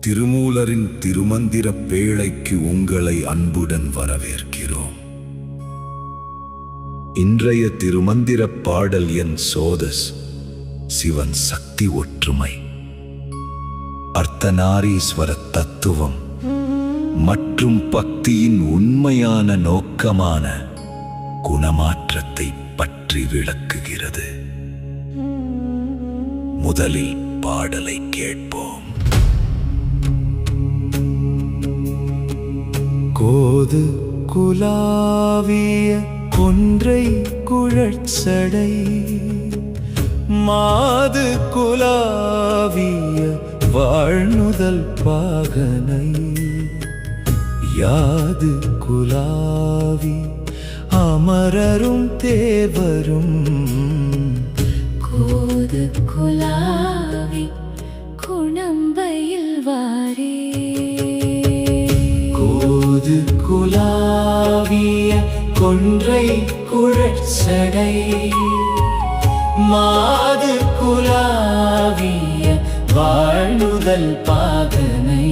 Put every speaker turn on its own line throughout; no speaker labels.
திருமூலரின் திருமந்திர பேழைக்கு உங்களை அன்புடன் வரவேற்கிறோம். இன்றைய திருமந்திர பாடல் என் சோதஸ். சிவன் சக்தி ஒற்றுமை, அர்த்தநாரீஸ்வர தத்துவம் மற்றும் பக்தியின் உண்மையான நோக்கமான குணமாற்றத்தை பற்றி விளக்குகிறது. முதலில் பாடலை கேட்போம்.
கோது குலாவிய கொன்றை குழற்சடை, மாது குலாவிய வாழ்நுதல் பாகனை, யாது குலாவி அமரரும் தேவரும்,
கோது குலாவி குணம்பையில் வாரே.
கோது குலாவிய கொன்றை குழற்சடை, மாது குலாவிய வாழ்நுதல் பாகனை,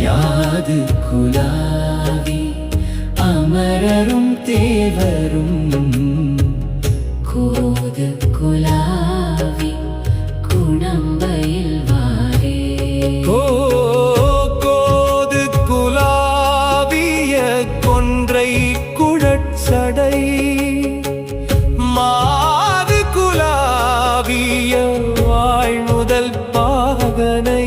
யாது குலாவி அமரரும் தேவரும்,
கோது குலாவி குணம்பையில் வாரே.
கோது குலாவிய கொன்றை குழற்சடை, மாது குலாவிய வாழ்நுதல் பாகனை,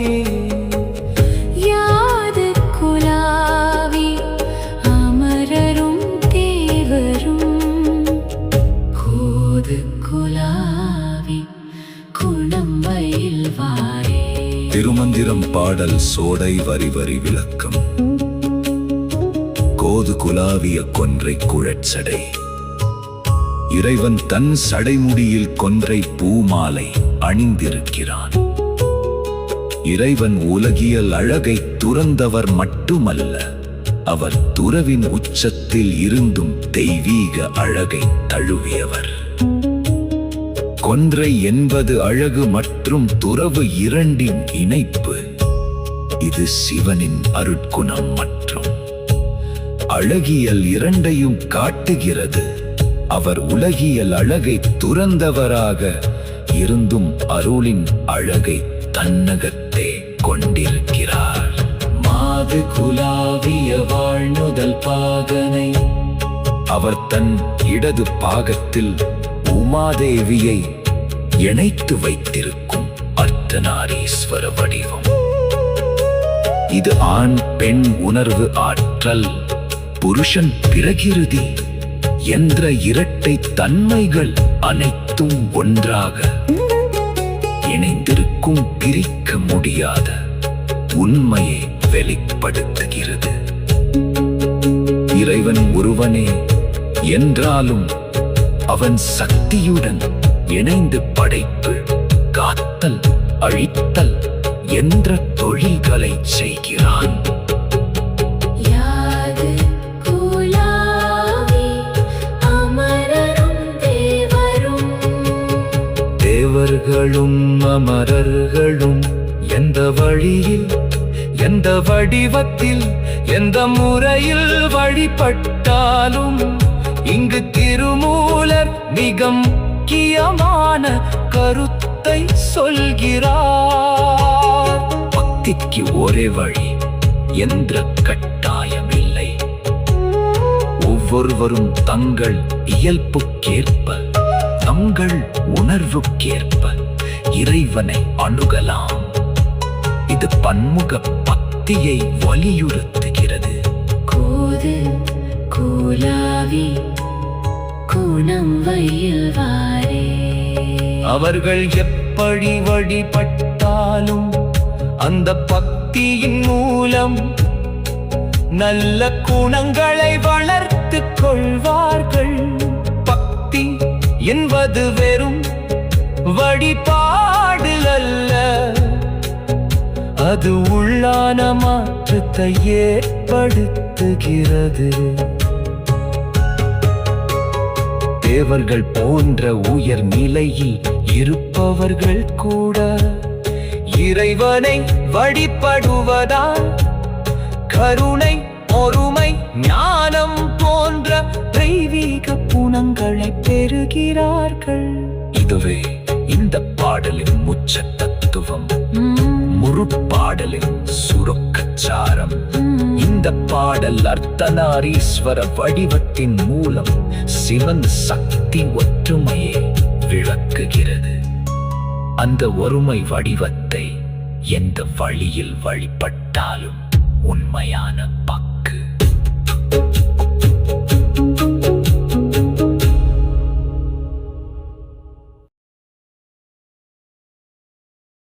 யாது குலாவி அமரரும் தேவரும், கோது குலாவி குணம்பையில் வாரே.
திருமந்திரம் பாடல் சோடை வரி வரி விளக்கம். கோது குலாவிய கொன்றை குழற்சடை. இறைவன் தன் சடைமுடியில் கொன்றை பூமாலை அணிந்திருக்கிறான். இறைவன் உலகியல் அழகை துறந்தவர் மட்டுமல்ல, அவர் துறவின் உச்சத்தில் இருந்தும் தெய்வீக அழகை தழுவியவர். கொன்றை என்பது அழகு மற்றும் துறவு இரண்டின் இணைப்பு. இது சிவனின் அருட்குணம் மற்றும் அழகியல் இரண்டையும் காட்டுகிறது. அவர் உலகியல் அழகை துறந்தவராக இருந்தும் அருளின் அழகை தன்னகத்தே கொண்டிருக்கிறார்.
மாது குலாவிய வாழ்நுதல் பாகனை,
அவர் தன் இடது பாகத்தில் உமாதேவியை இணைத்து வைத்திருக்கும் அர்த்தநாரீஸ்வர வடிவம். இது ஆண் பெண் உணர்வு, ஆற்றல், புருஷன் பிரகிருதி என்ற இரட்டை தன்மைகள் அனைத்தும் ஒன்றாக இணைந்திருக்கும் பிரிக்க முடியாத உண்மையை வெளிப்படுத்துகிறது. இறைவன் ஒருவனே என்றாலும் அவன் சக்தியுடன் இணைந்து படைப்பு, காத்தல், அழித்தல் என்ற தொழில்களை செய்கிறான்.
யாது குலாவி அமரரும் தேவரும்,
தேவர்களும் அமரர்களும் எந்த வழியில், எந்த வடிவத்தில், எந்த முறையில் வழிபட்டாலும் இங்கு திருமூலர் மிக முக்கியமான கருத்தை சொல்கிறார்.
பக்திக்கு ஒரே வழி என்ற கட்டாயமில்லை. ஒவ்வொருவரும் தங்கள் இயல்புக்கேற்ப, தங்கள் உணர்வுக்கேற்ப இறைவனை அணுகலாம். இது பன்முக பக்தியை வலியுறுத்துகிறது.
கோது குலாவி குணம்பையில் வாரே.
அவர்கள் எப்படி வழிபட்டாலும் அந்த பக்தியின் மூலம் நல்ல குணங்களை வளர்த்துக் கொள்வார்கள். பக்தி என்பது வெறும் வழிபாடு அல்ல, அது உள்ளான மாற்றத்தை ஏற்படுத்துகிறது. தேவர்கள் போன்ற உயர் நிலையில் இருப்பவர்கள் கூட இறைவனை வழிபடுவதால் கருணை, ஒருமை, ஞானம் போன்ற தெய்வீக குணங்களை பெறுகிறார்கள். இதுவே இந்த பாடலின் முச்ச தத்துவம், முழுப்பாடலின் சுருக்கச்சாரம். இந்த பாடல் அர்த்தநாரீஸ்வர வடிவத்தின் மூலம் சிவன் சக்தி ஒற்றுமையை விளக்குகிறது. அந்த ஒருமை வடிவத்தை எந்த வழியில் வழிபட்டாலும் உண்மையான பக்தி